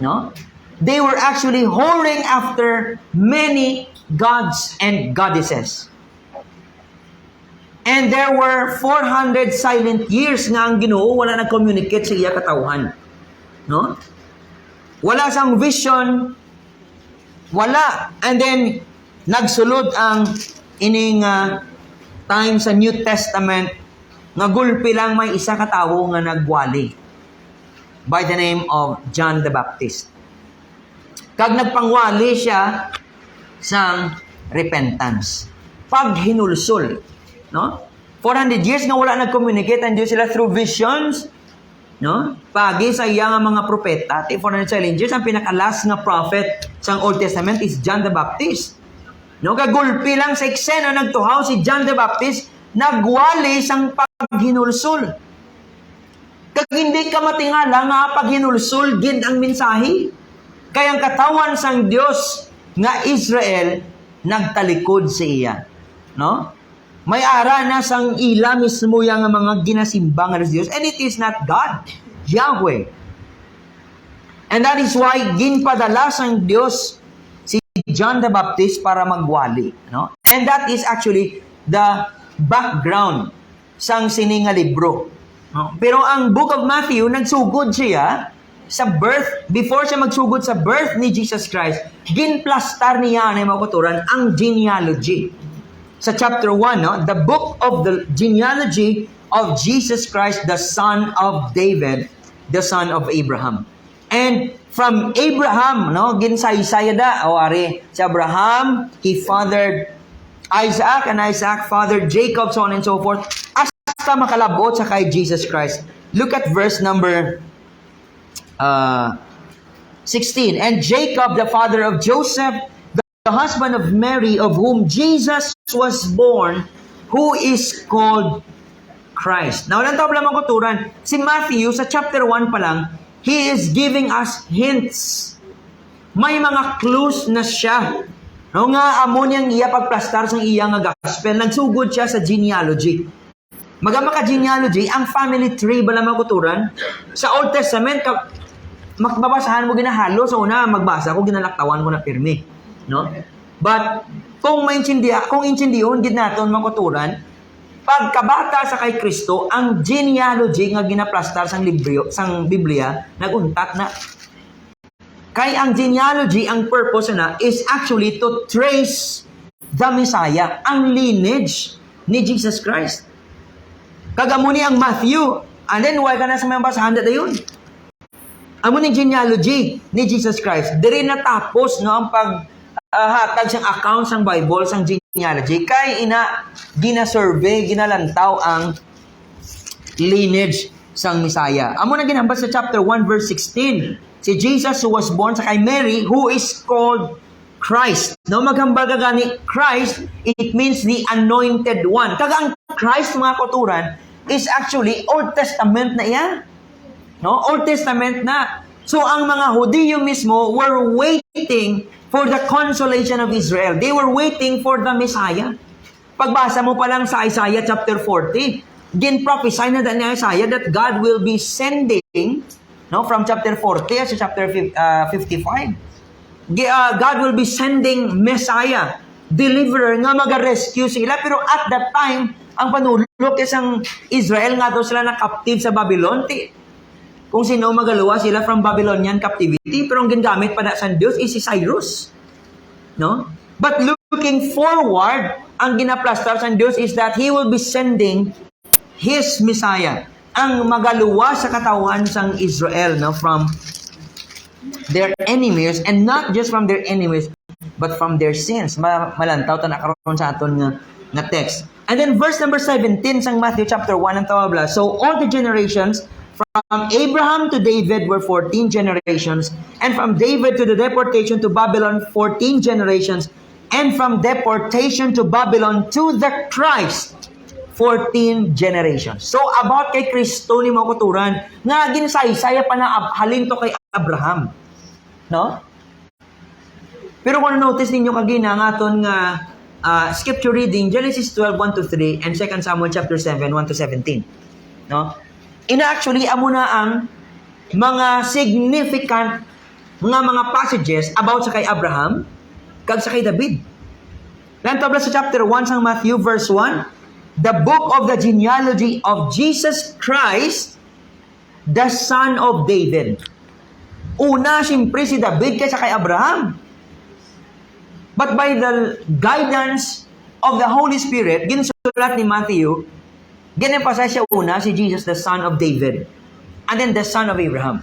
No? They were actually whoring after many gods and goddesses. And there were 400 silent years nga ang Ginoo wala nag-communicate sa iya katawhan. No? Wala sang vision, wala. And then nagsulod ang ining time sa New Testament nga gulpi lang may isa ka tawo nga nagwali by the name of John the Baptist. Kag nagpangwali siya sang repentance. Pag hinulsol, no? 400 years nga wala nag-communicate and Diyos sila through visions, no? Pagi sa iya nga mga propeta, 400 years, ang pinaka-last nga prophet sa Old Testament is John the Baptist. No, kagulpi lang sa eksena nagtuhaw si John the Baptist, nagwali sang paghinulsol. Kag hindi ka matingala nga paghinulsol gid ang mensahe. Kaya ang katawan sang Dios nga Israel nagtalikod sa iya. No? May ara na sang ila mismo yang mga ginasimba nga Dios, and it is not God, Yahweh. And that is why ginpadala sang Dios si John the Baptist para magwali, no? And that is actually the background sang sining nga libro. No? Pero ang Book of Matthew nagsugod siya sa birth, before siya magsugod sa birth ni Jesus Christ, ginplastar niya na makuturan ang genealogy. Sa chapter 1, no? The book of the genealogy of Jesus Christ, the son of David, the son of Abraham. And from Abraham, no, ginsaysaya da, o ari, si Abraham, he fathered Isaac, and Isaac fathered Jacob, so on and so forth, hasta makalabot sa kay Jesus Christ. Look at verse number 16. And Jacob, the father of Joseph, the husband of Mary, of whom Jesus was born, who is called Christ. Now, lang tabla mga kuturan, si Matthew, sa chapter 1 pa lang, he is giving us hints. May mga clues na siya. No, nga amo niyang iya pagplastar sa iya nga gospel, nagsugod siya sa genealogy. Magama ka genealogy, ang family tree ba lang mga kuturan? Sa Old Testament, magbabasahan mo ginahalo, so una, magbasa ko, ginalaktawan ko na pirmi. No? But, kung intindiyon, gid naton mga kuturan, pagkabata sa kay Kristo, ang genealogy nga ginaplastar sang Biblia, naguntat na. Kay ang genealogy, ang purpose na is actually to trace the Messiah, ang lineage ni Jesus Christ. Kagamuni ang Matthew, and then why ka na sa mga basahan na yun? Amo ni genealogy ni Jesus Christ. Diri natapos no ang paghatag siyang account sang Bible sang genealogy kay gina-survey, ginalantaw ang lineage sang Messiah. Amo na ginambas sa chapter 1 verse 16. Si Jesus who was born sa kay Mary who is called Christ. No, maghambaga gani Christ, it means the anointed one. Kaga ang Christ mga kuturan is actually Old Testament na iya. No, Old Testament na. So ang mga Hudiyo mismo were waiting for the consolation of Israel. They were waiting for the Messiah. Pagbasa mo pa lang sa Isaiah chapter 40, gin-prophesy na ni Isaiah that God will be sending, no, from chapter 40 to chapter 55. God will be sending Messiah, deliverer nga mag-rescue sila. Pero at that time, ang panulok isang Israel nga daw sila na captive sa Babylon. Kung sino magaluwa sila from Babylonian captivity, pero ang gingamit pa na sa Diyos is si Cyrus. No? But looking forward, ang ginaplastar sa Diyos is that He will be sending His Messiah, ang magaluwa sa katawan sang Israel, no, from their enemies, and not just from their enemies, but from their sins. Malantaw ta nakaroon sa aton nga text. And then verse number 17 sang Matthew chapter 1 ang tawabla. So all the generations from Abraham to David were 14 generations, and from David to the deportation to Babylon 14 generations, and from deportation to Babylon to the Christ 14 generations. So about kay Kristo ni mga kuturan, nga ginsaysaya pa na halin to kay Abraham. No? Pero kung notice ninyo kagina nga aton nga scripture reading, Genesis 12, 1-3, and 2 Samuel chapter 7, 1-17. No? Actually, amo na ang mga significant nga mga passages about sa kay Abraham kag sa kay David. Lan tabla sa chapter 1 sang Matthew verse 1, the book of the genealogy of Jesus Christ, the son of David. Una, siyempre si David kaysa kay Abraham. But by the guidance of the Holy Spirit, ginusulat ni Matthew, ginempasay siya una si Jesus, the son of David. And then the son of Abraham.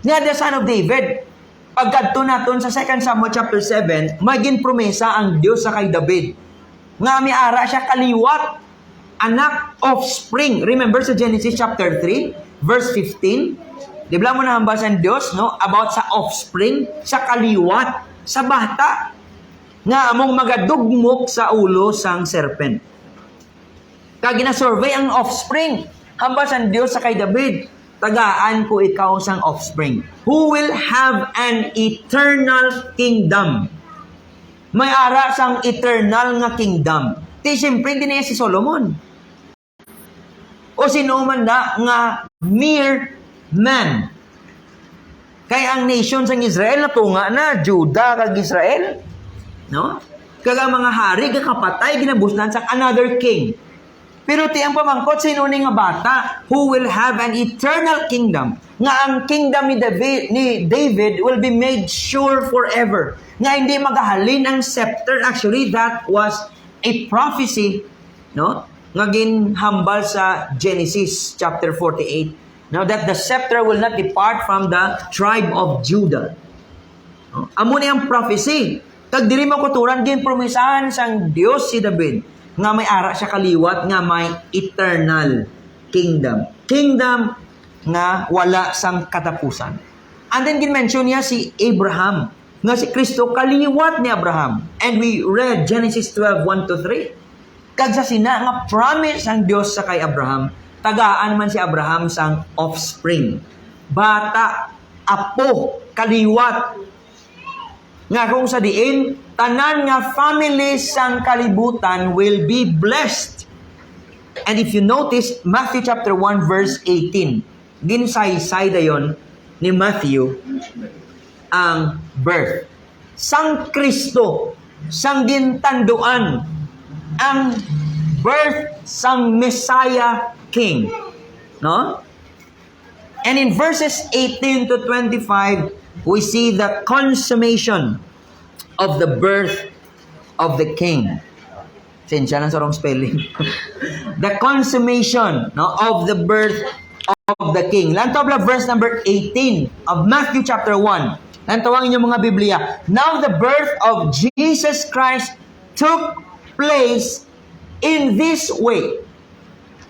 Nga the son of David, pagkadto naton sa 2 Samuel chapter 7, maging promesa ang Dios sa kay David. Nga miara siya kaliwat, anak, offspring. Remember sa Genesis chapter 3, verse 15? Di ba mo na hambas ang Diyos, no? About sa offspring, sa kaliwat, sa bata. Nga among magadugmok sa ulo sang serpent. Kag gina-survey ang offspring. Hambas ang Diyos sa kay David, tagaan ko ikaw sang offspring, who will have an eternal kingdom. May ara sang eternal nga kingdom. Ti siyempre din si Solomon. O sino man na nga mere man. Kaya ang nation sang Israel natunga na, Judah kag Israel. No? Kag ang mga hari kakapatay ginabusnan sang another king. Pero tiyang pamangkot, sino ni nga bata who will have an eternal kingdom. Nga ang kingdom ni David will be made sure forever. Nga hindi magahalin ang scepter. Actually, that was a prophecy, no? Nga ginhambal sa Genesis chapter 48. Now that the scepter will not depart from the tribe of Judah. No? Amo ni ang prophecy. Kag diri makuturan ginpromisahan sang Dios si David nga may ara siya kaliwat, nga may eternal kingdom. Kingdom nga wala sang katapusan. And then gin-mention niya si Abraham, nga si Kristo kaliwat ni Abraham. And we read Genesis 12, 1-3. Kag sa sina nga promise ang Dios sa kay Abraham, tagaan man si Abraham sang offspring. Bata, apo, kaliwat. Nga kung sa diin, tanan nga families sang kalibutan will be blessed. And if you notice, Matthew chapter 1 verse 18, ginsay-say dayon ni Matthew ang birth. Sang Kristo, sang gintanduan, ang birth sang Messiah King. No? And in verses 18 to 25, we see the consummation of the birth of the King. Sensya lang sa wrong spelling. The consummation, no, of the birth of the King. Lantawag verse number 18 of Matthew chapter 1. Lantawang inyong mga Biblia. Now the birth of Jesus Christ took place in this way.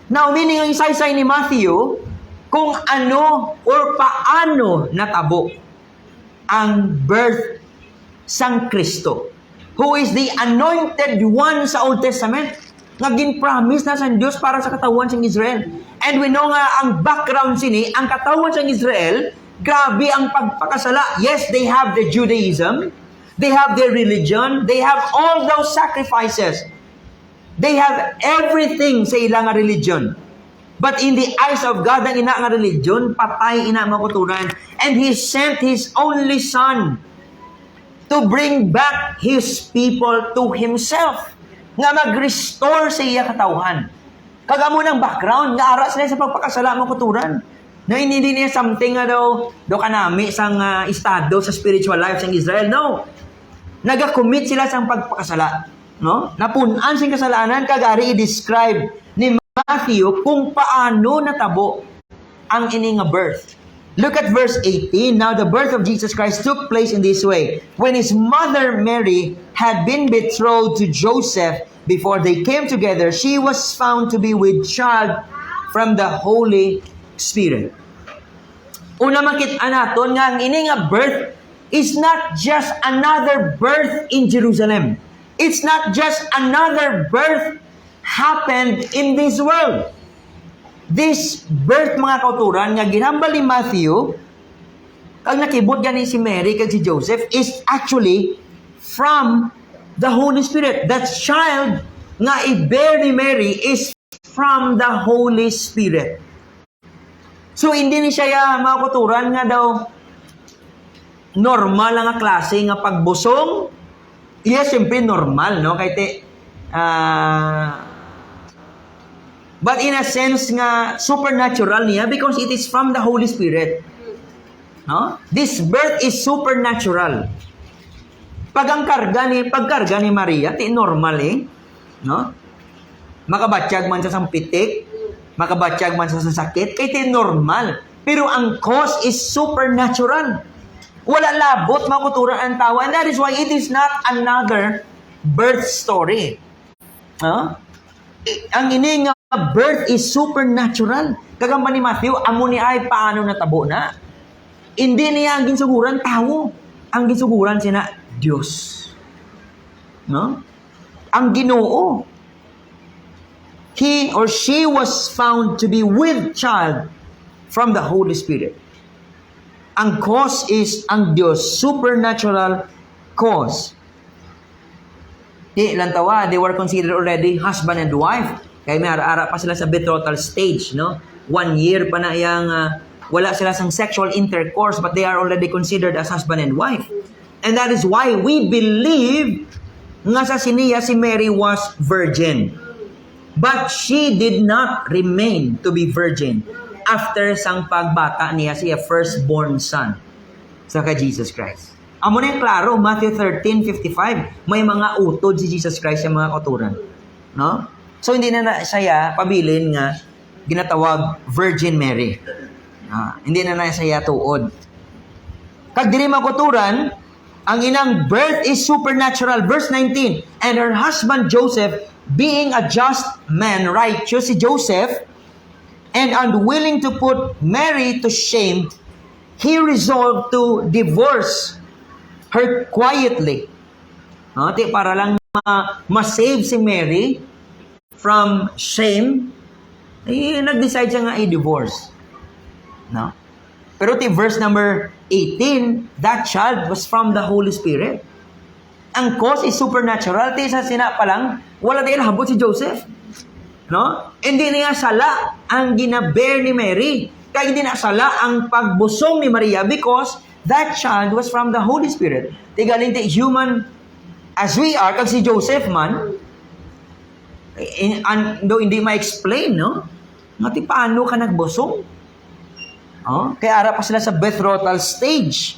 Now, meaning ang isaysay ni Matthew, kung ano or paano natabo ang birth sang Kristo, who is the anointed one sa Old Testament, nga gin-promise na sa Diyos para sa katawan sang Israel. And we know nga ang background sini, ang katawan sang Israel, grabe ang pagpakasala. Yes, they have the Judaism, they have their religion, they have all those sacrifices. They have everything sa ilang religion. But in the eyes of God, ang ina nga religion, patay ina makuturan. And He sent His only Son to bring back His people to Himself. Nga mag-restore sa iya katawhan. Kagamo ng background, nga aras na sa pagpakasala makuturan. Na hindi niya something nga daw kanami sang estado sa spiritual life sang Israel. No. Nagakommit sila sang pagpakasala. No? Napunan sing kasalanan, kagari i-describe ni Matthew kung paano natabo ang ini nga birth. Look at verse 18. Now the birth of Jesus Christ took place in this way. When His mother Mary had been betrothed to Joseph, before they came together, she was found to be with child from the Holy Spirit. Una makita naton nga ang ini nga birth is not just another birth in Jerusalem. It's not just another birth happened in this world. This birth, mga kauturan, nga ginambal ni Matthew, ang nakibot gani si Mary kag si Joseph, is actually from the Holy Spirit. That child nga i-bear ni Mary is from the Holy Spirit. So, hindi ni siya, mga kauturan, nga daw, normal nga klase nga pagbusong, iya siyempre normal, no? Kahit but in a sense nga supernatural niya because it is from the Holy Spirit. No? This birth is supernatural. Pagkarga ni Maria, ti normal no? Makabatsyag man sa sampitik, makabatsyag man sa sakit, kay ti normal. Pero ang cause is supernatural. Wala labot makuturan ang tawa, and that is why it is not another birth story. No? Ang ini nga birth is supernatural. Kagamba ni Matthew, amo ni ay paano natabo na? Hindi niya ang ginsuguran tao. Ang ginsuguran sina Diyos. No? Ang Ginoo. He or she was found to be with child from the Holy Spirit. Ang cause is ang Diyos, supernatural cause. Ilang tawa, they were considered already husband and wife. Kaya may ara-ara pa sila sa betrothal stage, no? 1 year pa na yung wala sila sang sexual intercourse, but they are already considered as husband and wife. And that is why we believe nga sa siniya si Mary was virgin. But she did not remain to be virgin after sang pagbata niya siya firstborn son sa ka Jesus Christ. Amo na yung klaro, Matthew 13:55, may mga utod si Jesus Christ sa mga kauturan. No? So hindi na siya pabilin nga ginatawag Virgin Mary. Hindi na siya tuod. Kag diri makuturan, ang inang birth is supernatural. Verse 19, and her husband Joseph, being a just man, righteous si Joseph, and unwilling to put Mary to shame, he resolved to divorce her quietly. Para lang ma-save si Mary from shame, nag-decide siya nga i-divorce. No? Pero verse number 18, that child was from the Holy Spirit. Ang cause is supernatural. Sa sina pa lang, wala din habot si Joseph. No? Hindi niya sala ang ginabear ni Mary. Kaya hindi na sala ang pagbusong ni Maria because that child was from the Holy Spirit. Tigaling ti human as we are, kag si Joseph man, hindi ma-explain, no? Nga ti paano ka nagbusong? Kaya ara pa sila sa betrothal stage.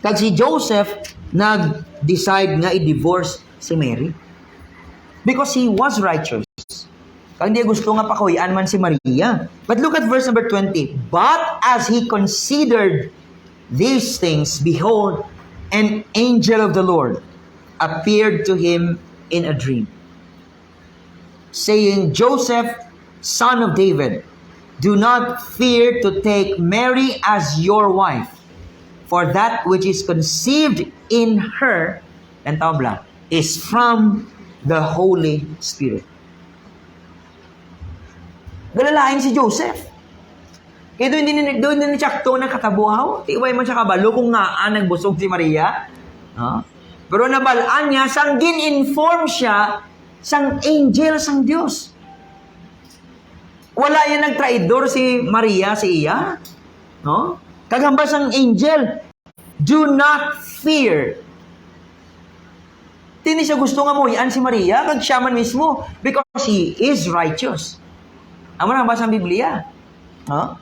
Kag si Joseph nag-decide nga i-divorce si Mary because he was righteous. Kag hindi gusto nga pakuyan man si Maria. But look at verse number 20. But as he considered these things, behold, an angel of the Lord appeared to him in a dream, saying, Joseph, son of David, do not fear to take Mary as your wife, for that which is conceived in her, and tabla, is from the Holy Spirit. Galalain si Joseph. Kaya doon din tsakto na katabuhaw. Tiway man siya kabalo kung nga nagbusog si Maria. Pero nabalaan niya, sang gin-inform siya, sang angel, sang Diyos. Wala yan nagtraidor si Maria, si iya. No? Kagambas ang angel, do not fear. Tini siya gusto nga mo, yan si Maria, kag siya man mismo, because he is righteous. Amo na ang basang Biblia. No?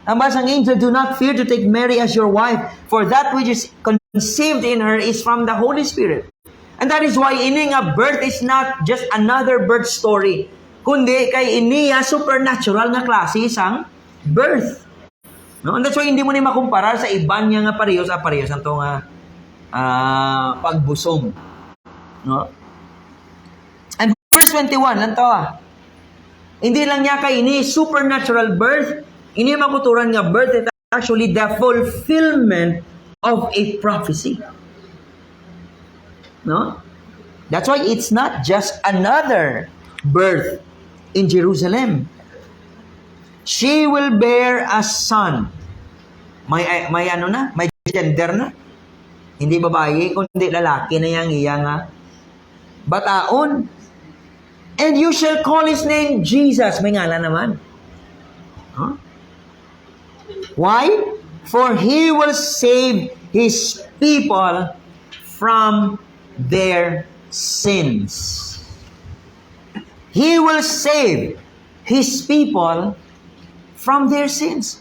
Ang basang angel, do not fear to take Mary as your wife, for that which is conceived in her is from the Holy Spirit. And that is why ining a birth is not just another birth story, kundi kay iniya supernatural nga klase isang birth. No? And that's why hindi mo ni makumpara sa iban niya nga parehas ang to nga pagbusong. No? And verse 21, lang to hindi lang niya kay ini supernatural birth, ini makuturan nga birth, it's actually the fulfillment of a prophecy. No? That's why it's not just another birth in Jerusalem. She will bear a son. May gender na. Hindi babae, kundi lalaki na yang iya nga bataon. And you shall call his name Jesus. May ngalan naman. Why? For He will save His people from their sins. He will save His people from their sins.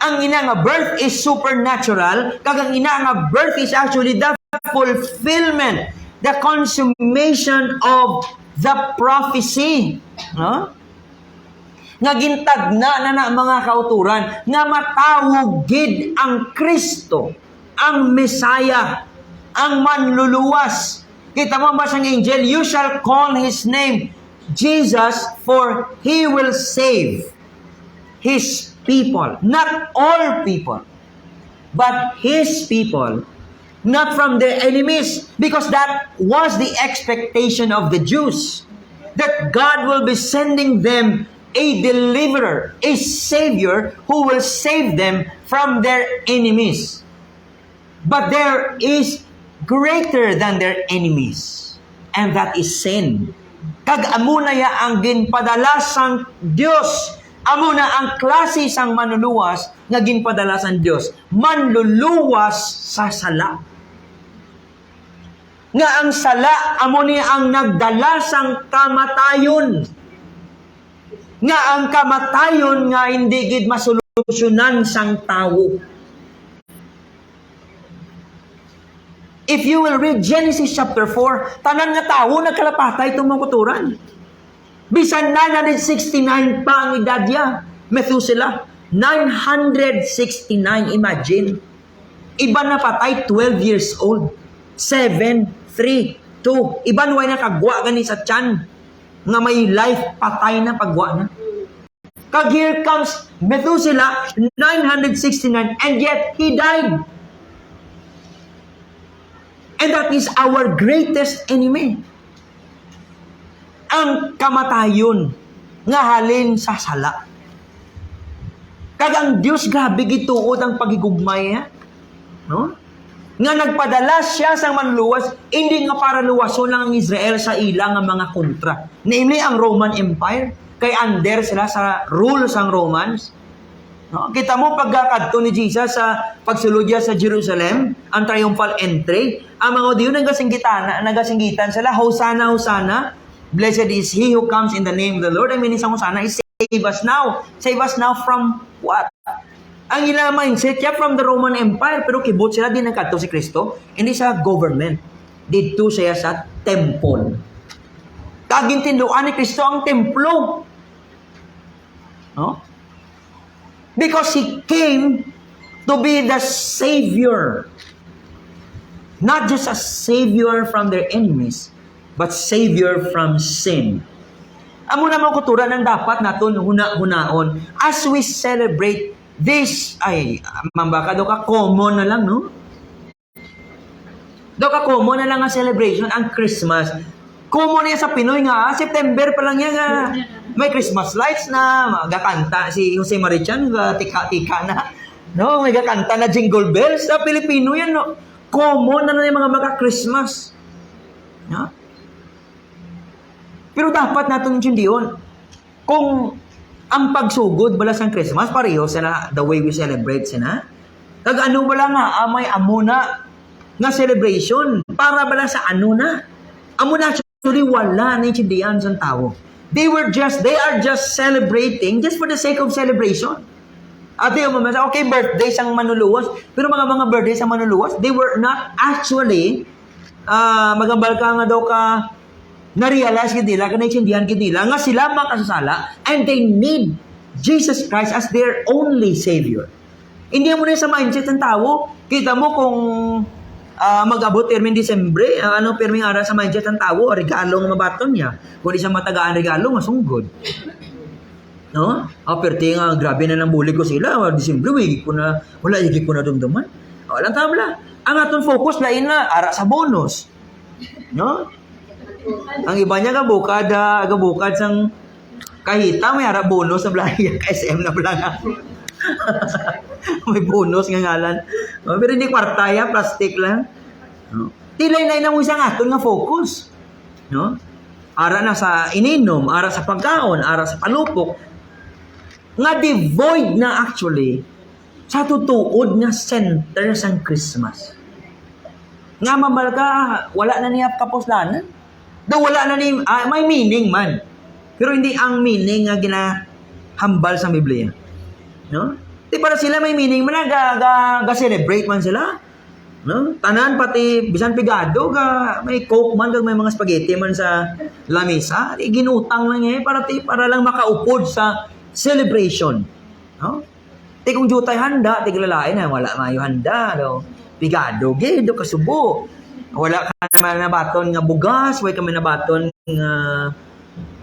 Ang ina nga birth is supernatural, kag ang ina nga birth is actually the fulfillment, the consummation of the prophecy. No? Nga gintagna na mga kauturan, nga matawag gid ang Kristo, ang Messiah, ang manluluwas. Kita mo ba sa angel, you shall call His name Jesus, for He will save His people. Not all people, but His people. Not from their enemies. Because that was the expectation of the Jews. That God will be sending them a deliverer, a Savior, who will save them from their enemies. But there is greater than their enemies. And that is sin. Kag amuna ya ang ginpadala sang Dios. Amuna ang klase sang manluluwas nga ginpadala sang Dios. Manluluwas sa sala. Nga ang sala amo ni ang nagdala sang kamatayon. Nga ang kamatayon nga hindi gid masolusyonan sang tawo. If you will read Genesis chapter 4, tanan nga tao nagkalapatay itong mga kuturan. Bisan 969 pa ang edad niya. Methuselah, 969, imagine. Iba na patay, 12 years old. 7, 3, 2. Iba na nakagwa gani sa tiyan. Nga may life, patay na pagwa na. Kag here comes Methuselah, 969, and yet he died. And that is our greatest enemy. Ang kamatayon nga halin sa sala. Kag ang Dios grabe gituod ang pagigugmay, no? Nga nagpadala siya sa manluwas, hindi nga para luwason lang ang Israel sa ilang nga mga kontra. Namely ang Roman Empire, kay under sila sa rule sang Romans. No? Kita mo pagkakadto ni Jesus sa pagsulod niya sa Jerusalem, ang triumphal entry, ang mga Diyo nagasinggitan sila, Hosanna, Hosanna, blessed is He who comes in the name of the Lord. I mean, isang Hosanna is save us now. Save us now from what? Ang ilang mindset niya from the Roman Empire, pero kibot sila din nagkadto si Kristo, hindi sa government. Dito siya sa temple. Kagintinduan ni Kristo ang templo. No? Because He came to be the Savior. Not just a Savior from their enemies, but Savior from sin. Amo naman kuturan ang dapat naton huna-hunaon as we celebrate this, mambaka, do ka common na lang, no? Do ka common na lang ang celebration, ang Christmas. Common niya sa Pinoy nga, September pa lang yan nga. May Christmas lights na, magakanta si Jose Marichan, tika-tika na. No, may gakanta na Jingle Bells. Sa Pilipino yan, no? Common na yung mga maka-Christmas. No? Pero dapat natin intindihan, kung ang pagsugod bala sa Christmas, pareho sila, the way we celebrate sila. Kag ano bala nga, may amuna nga celebration, para bala sa ano na. Amuna actually wala na intindihan sa tao. They are just celebrating just for the sake of celebration. At yung mamasa, okay, birthday sang manluluwas, pero mga birthday sang manluluwas, they were not actually, magambal ka nga daw ka, na-realize nila, kanaisindihan nila, nga sila makasasala, and they need Jesus Christ as their only Savior. Hindi mo na sa mindset ng tao, kita mo kung mag-abot terming Disembre, perming ara sa mindset ng tao, regalo ng mabaton niya. Kung di siya matagaan regalo, masunggod. No? Perti nga, grabe na ng bulig ko sila. Disembre, wala higit ko na dumduman. Walang tabla. Ang aton focus, lain na, ara sa bonus. No? Ang iba niya, gabukad sang kahita, may ara bonus na blaya, SM na blaya. May bonus nga ngalan. Pero hindi kwartaya, plastic lang. No? Tilay-lay na mo isang aton nga focus. No? Ara na sa ininom, ara sa pagkaon, ara sa palupok. Nga devoid na actually sa tutuod nga center sang Christmas. Nga mamal ka, wala na niya kapuslanan. Daw wala na ni, may meaning man. Pero hindi ang meaning nga ginahambal sa Biblia. No? Di para sila may meaning man ga celebrate man sila. No? Tanan pati bisan pigado may coke man may mga spaghetti man sa lamesa, ginutang lang para lang makaupod sa celebration. No? Ti kung jutay handa, ti lalain na wala mayo handa do. Pigado do kasubo. Wala ka naman nabaton nga bugas, wala ka man nabaton nga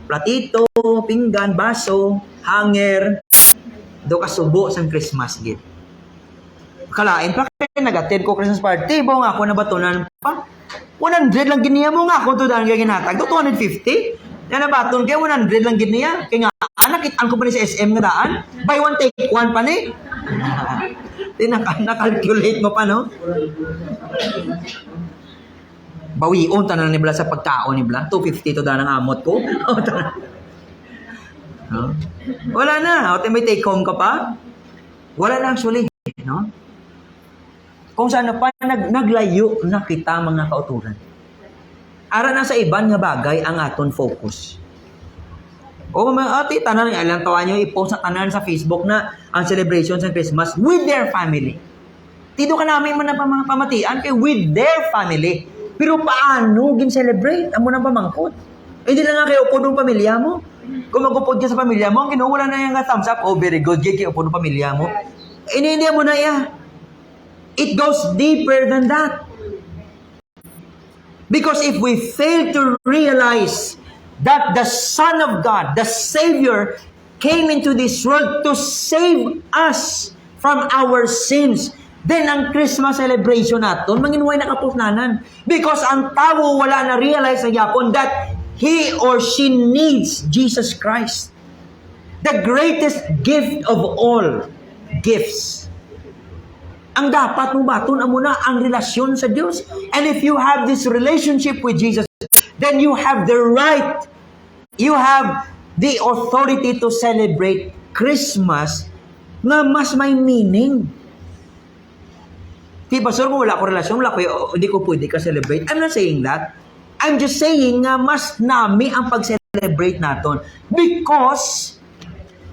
platito, pinggan, baso, hanger, do kasubo sang Christmas gift. Kalain pa kay nag-attend ko Christmas party, bo nga ako nabatonan pa. 100 lang giniya mo nga ako to dahil kay ginatag. 250. Yan nabaton kay 100 lang giniya. Kay nga nakit-an ko pa ni sa SM nga daan. Buy one take one pa ni. Na-calculate mo pa no? Bawion tanan ni Bla sa pagkaon ni Bla. 250 to daan ang amot ko. No? Wala na. O may take home ka pa? Wala na actually. No? Kung saan pa naglayo na kita mga kauturan. Ara na sa iban nga bagay ang aton focus. O mga ati, tanan alam tawa nyo i-post sa tanan sa Facebook na ang celebration sa Christmas with their family. Tito ka namin man na mga pamatian kay with their family. Pero paano gin-celebrate? Amo nang pamangkot. Hindi lang nga kayo upod ng pamilya mo. Kung mag-upod ka sa pamilya mo, ang kinuwala na yung thumbs up, oh very good, kayo upod ng pamilya mo. Hindi mo na iya. It goes deeper than that. Because if we fail to realize that the Son of God, the Savior, came into this world to save us from our sins, then ang Christmas celebration natin, manginuway na kapusnanan. Because ang tao wala na realize sa yapon that he or she needs Jesus Christ. The greatest gift of all gifts. Ang dapat mo baton amo na ang relasyon sa Diyos. And if you have this relationship with Jesus, then you have the right, you have the authority to celebrate Christmas na mas may meaning. Di ba, sir, kung wala ko relasyon, hindi ko pwede ka celebrate. I'm not saying that. I'm just saying nga mas nami ang pag-celebrate naton. Because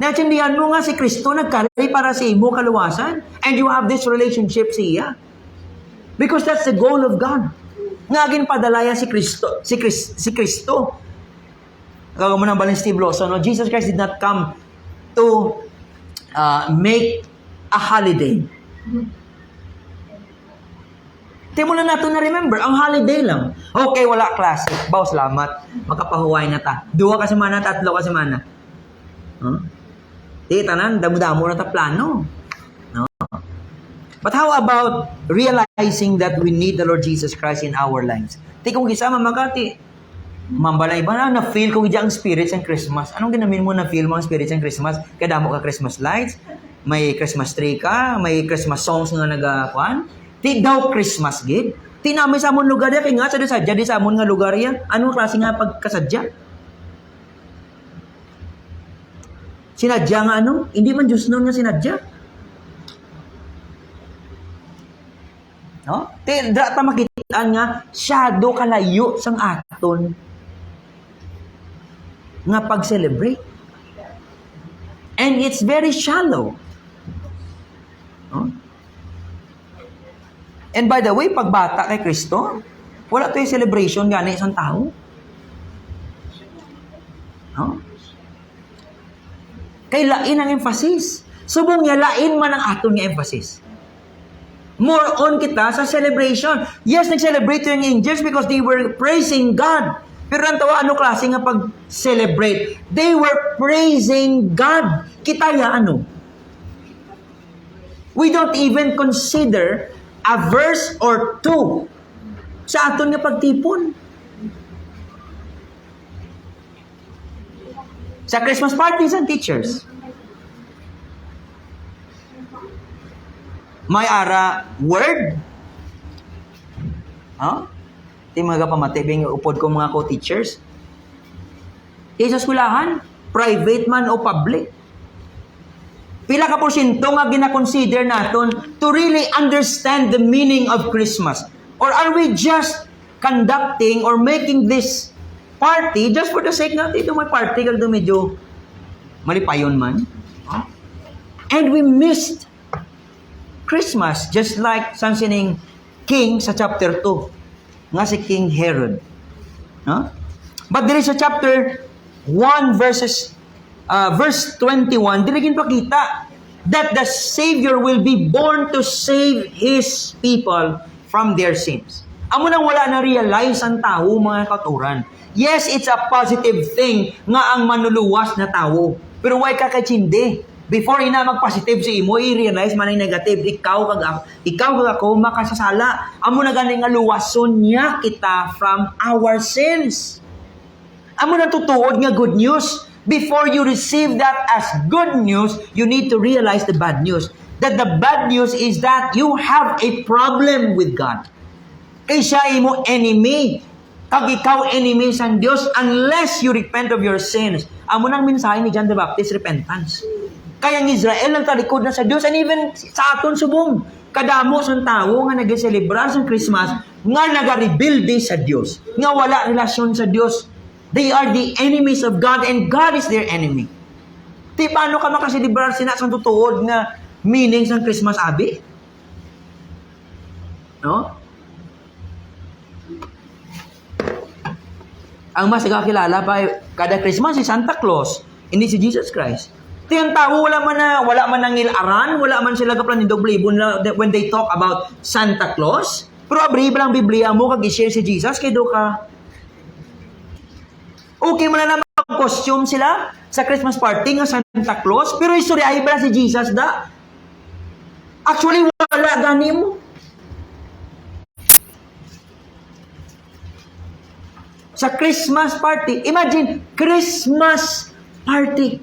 naintindihan mo nga si Kristo nagkari para sa imo kaluwasan and you have this relationship siya. Because that's the goal of God. Nga padalaya si Kristo, si Kristo. Kaya mo nang balin Steve Lawson, no? Jesus Christ did not come to make a holiday. Di mo na nato na remember, ang holiday lang. Okay, wala klase. Baw, salamat. Makapahuway na ta. 2 ka semana, 3 ka semana. Huh? Di, tanan, damo-damo na ta plano. No? But how about realizing that we need the Lord Jesus Christ in our lives? Di, kung kisama magati, mambalay ba na feel ko ang spirits ng Christmas? Anong ginamin mo na feel mo ang spirits ng Christmas? Kaya damo ka Christmas lights, may Christmas tree ka, may Christmas songs nga nagakuan. Di daw Christmas gid. Di namin sa amon lugar ya kay nga sadya di sa amon nga lugar ya. Anong klase nga pagkasadya? Sinadya nga ano? Hindi man Diyos noon nga sinadya. No? Di ta makitaan nga shadow kalayo sang aton nga pag-celebrate. And it's very shallow. No? And by the way, pagbata kay Kristo, wala to yung celebration gani isang tao. No? Kay lain ang emphasis. Subong niya, lain man ang aton nga emphasis. More on kita sa celebration. Yes, nag-celebrate yung angels because they were praising God. Pero ang tawa, ano klase nga pag-celebrate? They were praising God. Kita ya ano? We don't even consider a verse or two sa aton nga pagtipon. Sa Christmas parties and teachers. May ara word. Huh? Di mga pamatibing upod ko mga co-teachers. Sa eskwelahan, private man o public. pila ka porsyento nga gina-consider naton to really understand the meaning of Christmas? Or are we just conducting or making this party just for the sake na ito may party kag medyo malipayon man? Huh? And we missed Christmas just like sang sining king sa chapter 2 nga si King Herod. Huh? But there is a chapter 1 verse 21, dirigin pakita that the Savior will be born to save His people from their sins. Amo nang wala na realize ang tao, mga katuran. Yes, it's a positive thing nga ang manluluwas na tao. Pero why ka kachindi? Before ina mag-positive si imo, i-realize man ang negative. Ikaw kag ako makasasala. Amo na ganing nga luwason niya kita from our sins. Amo na tutuod nga good news. Before you receive that as good news, you need to realize the bad news. That the bad news is that you have a problem with God. Kay siya imo enemy. Kag ikaw enemy sa Dios unless you repent of your sins. Amo nang mensahe ni John the Baptist, repentance. Kaya ang Israel ang talikod na sa Dios, and even sa aton subong. Kadamo sa tao nga nag-celebrar sa Christmas nga nagarebuilde sa Dios. Nga wala relasyon sa Dios. They are the enemies of God and God is their enemy. Di paano ka makaselebrar sina sa tutuod nga meaning sa Christmas, abi? No? Ang mas kakilala pa kada Christmas si Santa Claus, hindi si Jesus Christ. Tiyang tao wala man nang ilaran, wala man sila kaplan ni Doblibon when they talk about Santa Claus. Pero abri lang Biblia mo kag i-share si Jesus kay do ka. Okay man na mag-costume sila sa Christmas party nga Santa Claus, pero istoryahin ba si Jesus da? Actually wala gani mo. Sa Christmas party, imagine, Christmas party.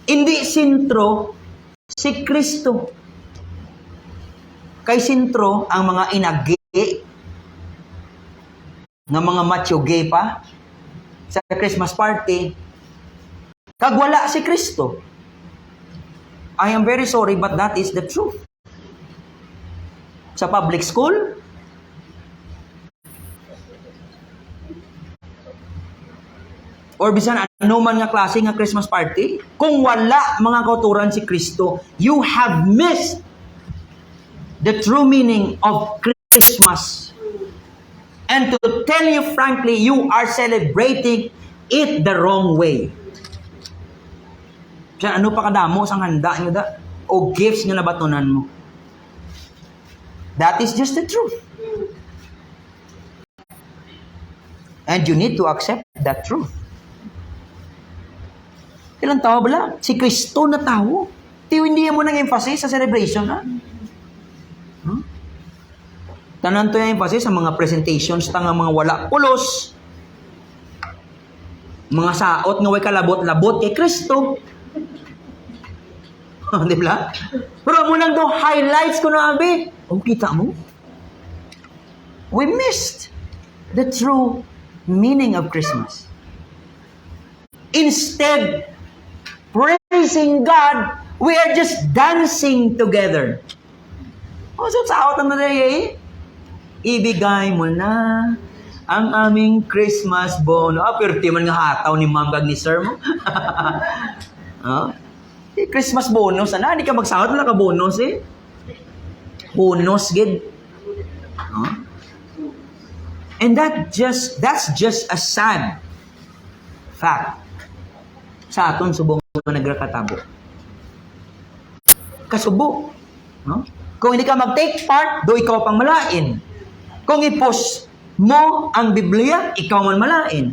Hindi sentro si Kristo. Kay sentro ang mga inagi nga mga macho gay pa sa Christmas party. Kag wala si Kristo. I am very sorry but that is the truth. Sa public school, or bisan ano man nga klase nga Christmas party, kung wala mga kauturan si Kristo, you have missed the true meaning of Christmas. And to tell you frankly, you are celebrating it the wrong way. Diyan, ano pa kadamo sang handa nyo da? O gifts nga nabatunan mo? That is just the truth. And you need to accept that truth. Ilang tao bala? Si Kristo na tao. Hindi mo nang emphasis sa celebration, ha? Tanan to yung emphasis sa mga presentations, tanga mga wala pulos, mga saot nga way kalabot-labot kay Kristo. Di ba? Pero mo nang do highlights ko na abi. O kita mo? We missed the true meaning of Christmas. Instead, praising God, we are just dancing together. O, so sa out na eh. Ibigay mo na ang aming Christmas bonus. Pero man nga hataw ni Ma'am kag ni Sir mo. Christmas bonus, hindi ka magsahod, wala ka bonus eh. Bonus, gid. And that's just a sad fact sa aton subong nagrakatabo. Kasubo. Kung hindi ka mag-take part, do ikaw pang malain. Kung i-post mo ang Biblia, ikaw man malain.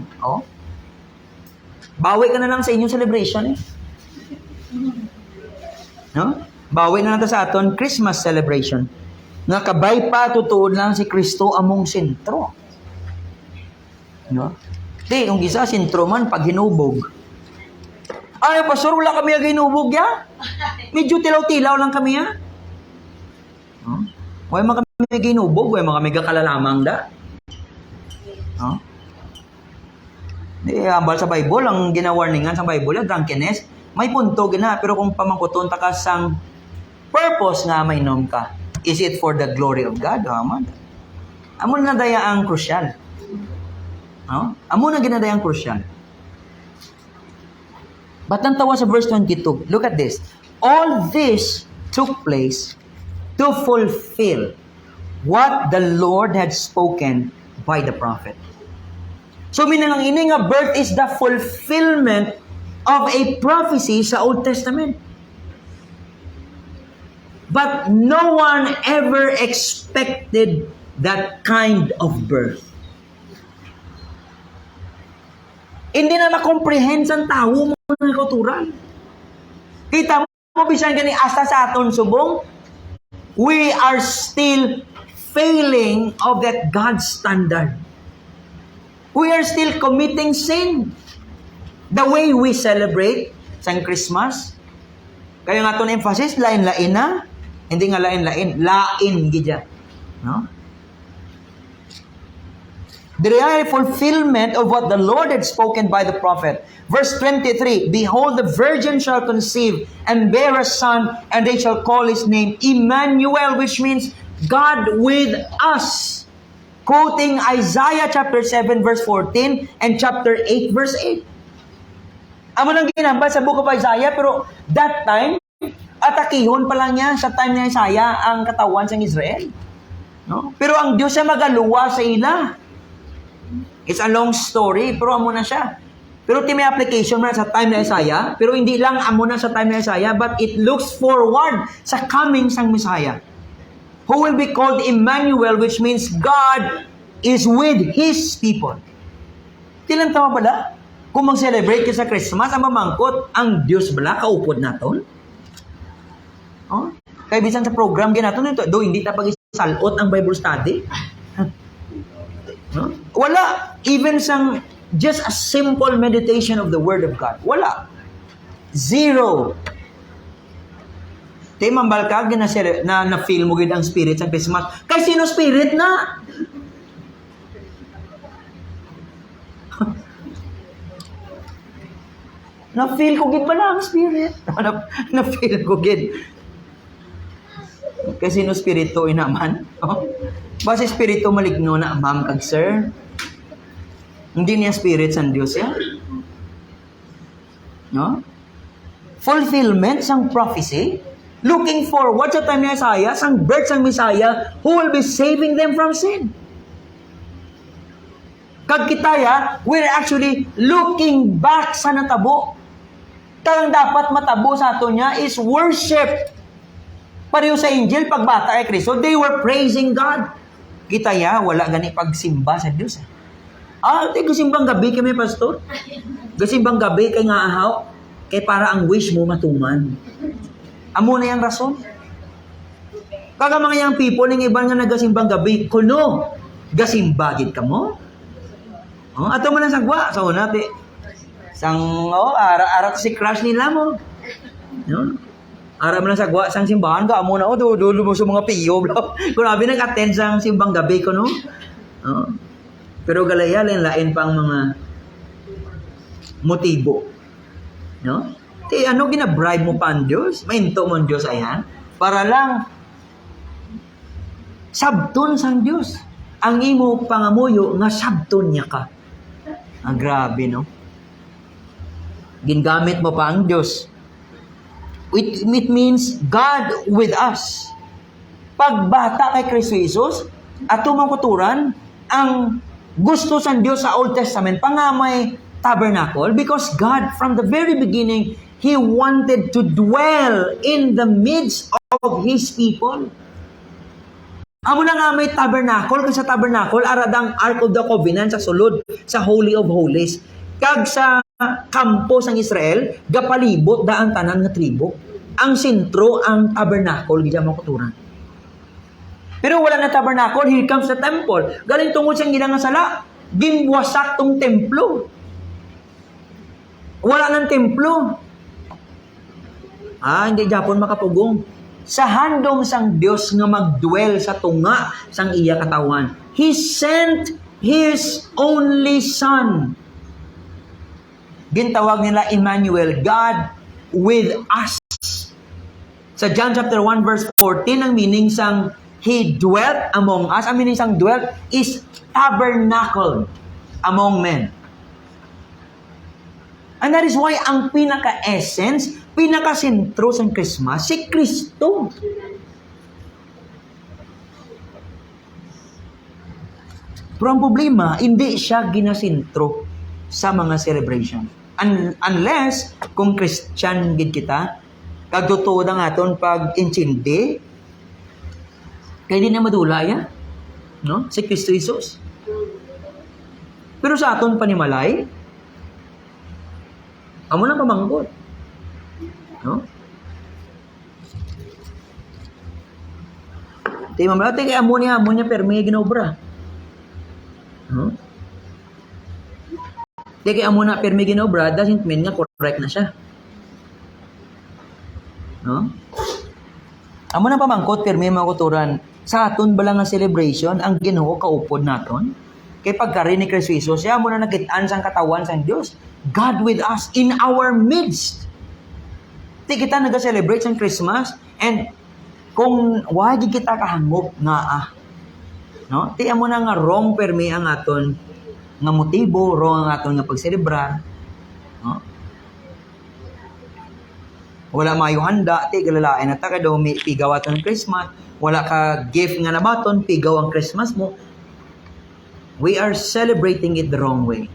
Bawi ka na lang sa inyong celebration eh. Bawi na natin sa aton Christmas celebration. Nga kabay pa, tutuod lang si Kristo among sentro. Di, kung isa, sentro man, pag hinubog. Ay, pastor, wala kami ang hinubog ya? Medyo tilaw-tilaw lang kami ya? Huwag mga kami ginubog, huwag mga kami kakalalamang da. Di, ambal sa Bible, ang ginawarningan sa Bible, drunkenness. may punto gina, pero kung pamangkuton ta ka sang purpose nga mainom ka, is it for the glory of God? Aman. Amo na daya ang crucial. No? Amo na ginadaya ang crucial. But nantawa sa verse 22, look at this. All this took place to fulfill what the Lord had spoken by the prophet. So minang ini nga birth is the fulfillment of a prophecy sa Old Testament. But no one ever expected that kind of birth. Hindi na na-comprehend sa tao mo ng kultural. Kita mo, bisan gani asta sa aton subong, we are still failing of that God's standard. We are still committing sin. The way we celebrate sa Christmas, kaya nga ito emphasis, lain-lain na. Hindi nga lain-lain, lain gidya. No? The real fulfillment of what the Lord had spoken by the prophet. Verse 23, Behold, the virgin shall conceive and bear a son, and they shall call his name Emmanuel, which means God with us. Quoting Isaiah chapter 7 verse 14 and chapter 8 verse 8. Amo nang ginambal sa book of Isaiah, pero that time, atakihon pa lang niya sa time ni Isaiah ang katawan sa Israel. No? Pero ang Diyos ay magaluwa sa ila. It's a long story, pero amo na siya. Pero may application mo na sa time ni Isaiah, pero hindi lang amo na sa time ni Isaiah, but it looks forward sa coming sang Messiah, who will be called Emmanuel, which means God is with His people. Tilang tama pala? Kung mag-celebrate ka sa Christmas, ang mamangkot, ang Diyos bala, kaupod naton? Oh? Kaya bisan sa program ginaton ito, do hindi ta pag-isalot ang Bible study. No? Wala. Even sang just a simple meditation of the Word of God. Wala. Zero. Di mambalkag na feel mo gid ang spirit sa Christmas. Kay sino spirit na? Na-feel ko gid ba na ang spirit? Na-feel ko gid. Kasi no spirito inaman. Oh? Basta spirito maligno na ma'am kag sir. Hindi niya spirit sa Diyos yan. No? Fulfillment sang prophecy. Looking forward sa time ni Isaiah, sang birth sang Messiah, who will be saving them from sin. Kag kitaya, we're actually looking back sa natabo. Kang dapat matabo sa ato niya is worship. Pareho sa Injil, pagbata kay Kristo, they were praising God. Kitaya, wala gani pagsimba sa Diyos. Gasimbang gabi kami, pastor. Gasimbang gabi kay nga ahaw, kay para ang wish mo matuman. Amo na yung rason. Kaga mga yung people, ng iba nga nagasimbang gabi, kuno, gasimbagid ka mo? Ato mo lang sagwa, sa una, ara si crush nila mo. No? Ara mo lang sagwa, sang simbahan ka, amo na, dulo mo sa mga piyo, kung nabi nag-attend sang simbang gabi ko, no? Pero galaya, lain pang mga motibo. No? Ano gina-bribe mo pa ang Diyos? Mainto mo ang Diyos ayan? Para lang sabton sang Diyos. Ang imo pangamuyo nga sabton niya ka. Grabe, no? Gingamit mo pa ang Diyos. It means God with us. Pagbata kay Kristo Jesus, ato mang kuturan, ang gusto sa Diyos sa Old Testament, pangamay tabernacle, because God, from the very beginning, He wanted to dwell in the midst of His people. Amo na nga may tabernacle, kasi sa tabernacle, aradang Ark of the Covenant sa sulod, sa Holy of Holies. Kag sa kampo sang Israel, gapalibot da ang tanan nga tribo. Ang sentro, ang tabernacle, gaya mga kuturan. Pero wala na tabernacle, here comes the temple. Galing tungod siyang ginang sala, ginwasak tong templo. Wala nang templo. Hindi Japon makapugong. Sa handom sang Dios nga magdwell sa tunga sang iya katawan, He sent His only Son. Gintawag nila Emmanuel, God with us. Sa John chapter 1 verse 14, ang meaning sang He dwelt among us. Ang meaning sang dwelt is tabernacled among men. And that is why ang pinaka-essence, pinaka-sentro sa Christmas, si Kristo. Pero ang problema, hindi siya ginasintro sa mga celebration. Unless, kung Christian gid kita, kagtotoo na nga aton pag-intindi, kaya di na madula yan. No? Si Kristo Jesus. Pero sa aton panimalay, amo na pamanggot. No? Tayo mamala, tayo kaya amo niya, pero may ginobra. No? Tayo kaya amo na, pero may ginobra, doesn't mean nga correct na siya. No? Amo na pamangkot, pero may mga kuturan. Sa aton ba lang ang celebration, ang Ginoo kaupod naton? Kay pagkari ni Kristo Jesus, siya mo na nakitaan sang katawan sang Dios. God with us in our midst. Di kita nag-celebrate sang Christmas, and kung wagi kita kahangop nga no? Di mo na nga wrong permi ang aton nga motibo, wrong ang aton nga pagselebrar. No? Wala mayo handa, ti galalain na taga daw may pigaw aton Christmas. Wala ka gift nga nabaton, pigaw ang Christmas mo. We are celebrating it the wrong way.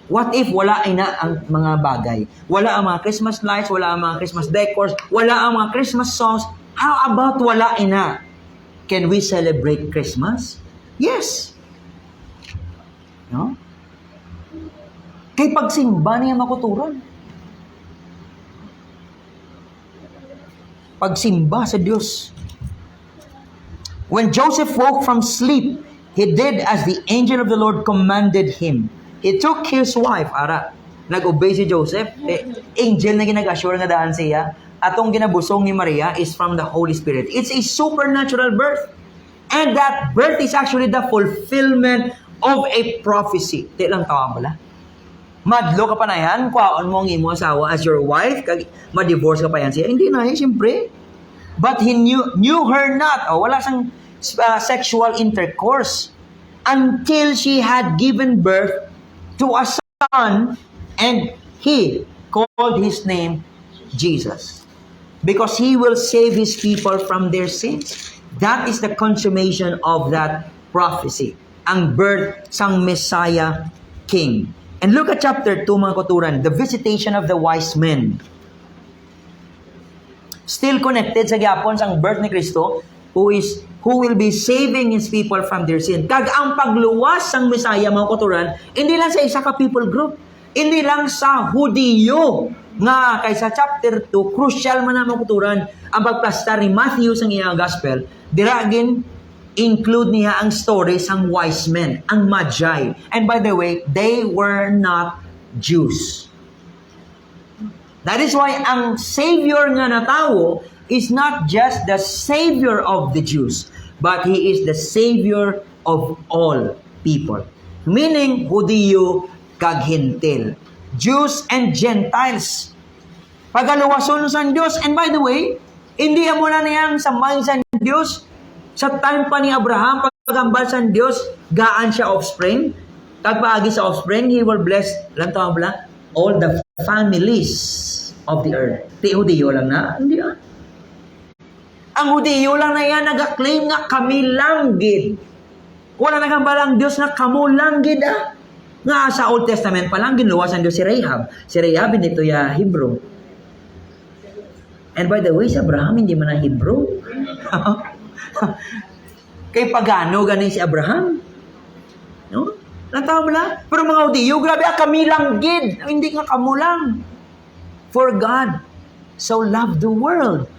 What if wala ina ang mga bagay? Wala ang mga Christmas lights, wala ang mga Christmas decors, wala ang mga Christmas songs. How about wala ina? Can we celebrate Christmas? Yes. No? Kay pagsimba niya makuturon. Pagsimba sa Diyos. When Joseph woke from sleep, he did as the angel of the Lord commanded him. He took his wife, nag-obey si Joseph. Angel na ginag-assure nga daan siya. Atong ginabusong ni Maria is from the Holy Spirit. It's a supernatural birth. And that birth is actually the fulfillment of a prophecy. Di lang tawag bala. Madlo ka pa na yan, kwaon mo ang imo asawa as your wife, ma-divorce ka pa yan siya. Hindi na, siyempre. But he knew her not. Wala sang sexual intercourse until she had given birth to a son, and he called his name Jesus, because he will save his people from their sins. That is the consummation of that prophecy, ang birth sang Messiah King. And look at chapter 2, mga kuturan, the visitation of the wise men. Still connected sa gyapon sang birth ni Kristo, who will be saving his people from their sin. Kag ang pagluwas sang Messiah, mga kuturan, hindi lang sa isa ka people group, hindi lang sa Hudiyo, nga kaysa chapter 2, crucial man na mga kuturan, ang pagplastar ni Matthew sang iyang gospel, diragin, include niya ang story sang wise men, ang Magi. And by the way, they were not Jews. That is why ang Savior nga na tao is not just the Savior of the Jews, but He is the Savior of all people. Meaning, Hudiyo kag Hintil. Jews and Gentiles. Pagaluwason sa Diyos. And by the way, hindi mo na niyang samay sa Diyos. Sa time pa ni Abraham, pagambal sa Diyos, gaan siya offspring. Kag paagi sa offspring, He will bless, lang tawag bala, all the families of the earth. Di Hudiyo lang na? Hindi Ang Hudiyo lang na yan, nag-claim nga kami langgid. Wala nagambalang Diyos na kamo langgid Nga sa Old Testament pa lang, ginluwasan Diyos si Rahab. Si Rahab, hindi ito ya Hebrew. And by the way, si Abraham, hindi man na Hebrew. Kay pagano ganin si Abraham? No? Natawa mo lang? Pero mga Hudiyo, grabe, kami langgid. Hindi nga kamo lang. For God so loved the world.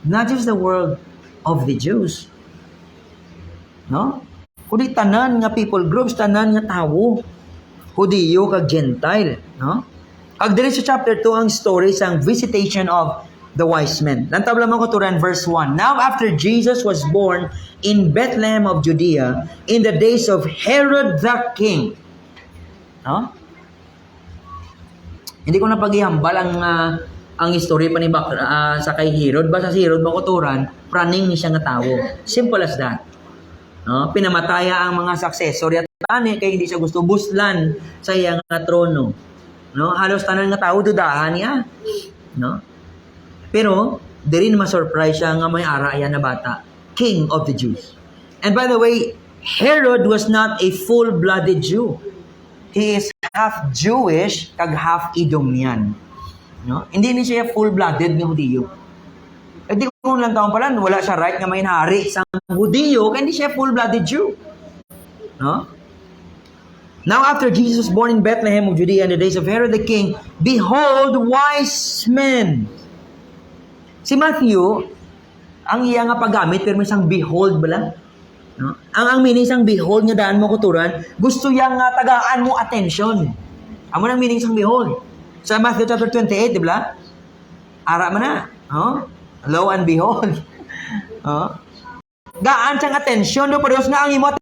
Not just the world of the Jews. No? Kundi tanan nga people groups, tanan nga tao. Hudiyo kag Gentile. No? Kag diri sa chapter 2 ang story sang visitation of the wise men. Lantabla mo kuturan verse 1. Now after Jesus was born in Bethlehem of Judea in the days of Herod the king. No? Hindi ko na paghihambal ang istorya pa ni sa kay Herod. Basta si Herod makuturan, praning ni siya nga tawo. Simple as that. No? Pinamataya ang mga successor at tani kay hindi siya gusto buslan sa iyang nga trono. No? Halos tanan nga tawo dudahan niya. No? Pero diri na ma-surprise siya nga may ara ayan na bata, King of the Jews. And by the way, Herod was not a full-blooded Jew. He is half Jewish kag half Edomian. No? Hindi ni siya full-blooded ng Hudiyo. E di kung lang taon pala, wala siya right nga may hari sa Hudiyo, kaya hindi siya full-blooded Jew. No? Now after Jesus was born in Bethlehem of Judea in the days of Herod the king, behold, wise men. Si Matthew, ang iya nga paggamit, pero may isang behold ba lang? No? Ang meaning isang behold nga daan mo kuturan, gusto yang tagaan mo attention. Amo nang meaning isang behold. Sa Matthew chapter 28, di ba? Ara man na. Oh? Lo and behold. Oh? Gaan siyang attention, do pero nga ang imo